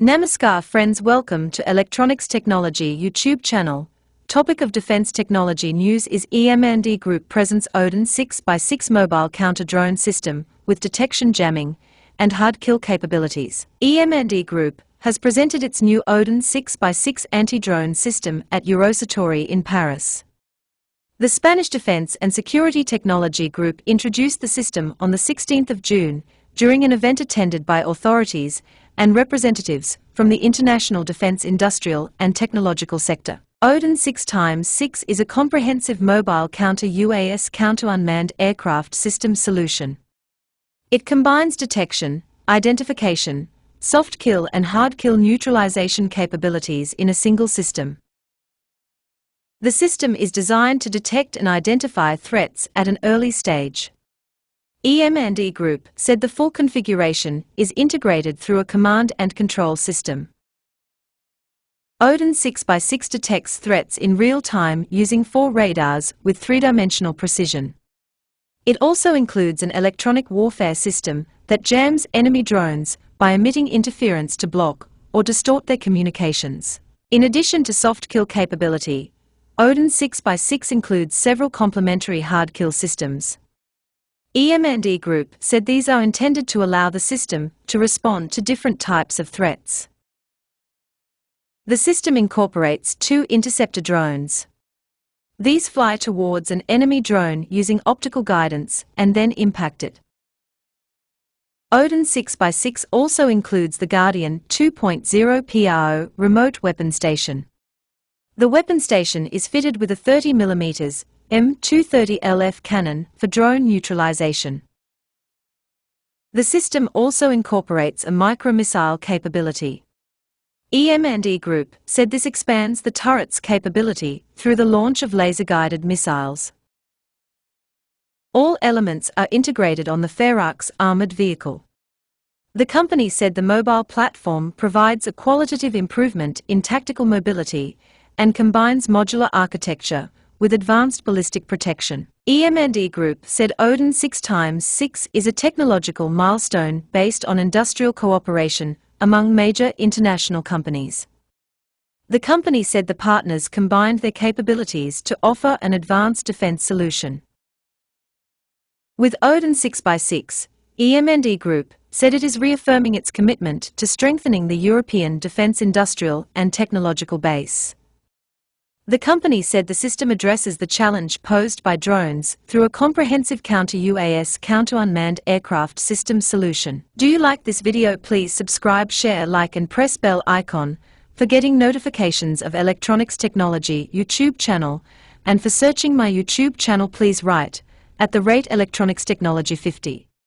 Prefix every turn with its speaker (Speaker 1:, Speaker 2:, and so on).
Speaker 1: Namaskar friends, welcome to Electronics Technology YouTube channel. Topic of Defense Technology News is EM&E Group presents ODIN 6x6 mobile counter-drone system with detection jamming and hard kill capabilities. EM&E Group has presented its new ODIN 6x6 anti-drone system at Eurosatory in Paris. The Spanish Defense and Security Technology Group introduced the system on the 16th of June during an event attended by authorities and representatives from the international defense industrial and technological sector. ODIN 6x6 is a comprehensive mobile counter-UAS counter-unmanned aircraft system solution. It combines detection, identification, soft kill and hard kill neutralization capabilities in a single system. The system is designed to detect and identify threats at an early stage. EM&E Group said the full configuration is integrated through a command and control system. ODIN 6x6 detects threats in real time using 4 radars with 3-dimensional precision. It also includes an electronic warfare system that jams enemy drones by emitting interference to block or distort their communications. In addition to soft kill capability, ODIN 6x6 includes several complementary hard kill systems. EM&E Group said these are intended to allow the system to respond to different types of threats. The system incorporates 2 interceptor drones. These fly towards an enemy drone using optical guidance and then impact it. ODIN 6x6 also includes the Guardian 2.0 PRO remote weapon station. The weapon station is fitted with a 30mm M230LF cannon for drone neutralization. The system also incorporates a micro-missile capability. EM&E Group said this expands the turret's capability through the launch of laser-guided missiles. All elements are integrated on the Ferrax armored vehicle. The company said the mobile platform provides a qualitative improvement in tactical mobility and combines modular architecture with advanced ballistic protection. EM&E Group said ODIN 6x6 is a technological milestone based on industrial cooperation among major international companies. The company said the partners combined their capabilities to offer an advanced defense solution. With ODIN 6x6, EM&E Group said it is reaffirming its commitment to strengthening the European defense industrial and technological base. The company said the system addresses the challenge posed by drones through a comprehensive counter-UAS counter-unmanned aircraft system solution. Do you like this video? Please subscribe, share, like and press bell icon for getting notifications of Electronics Technology YouTube channel, and for searching my YouTube channel please write @ Electronics Technology 50.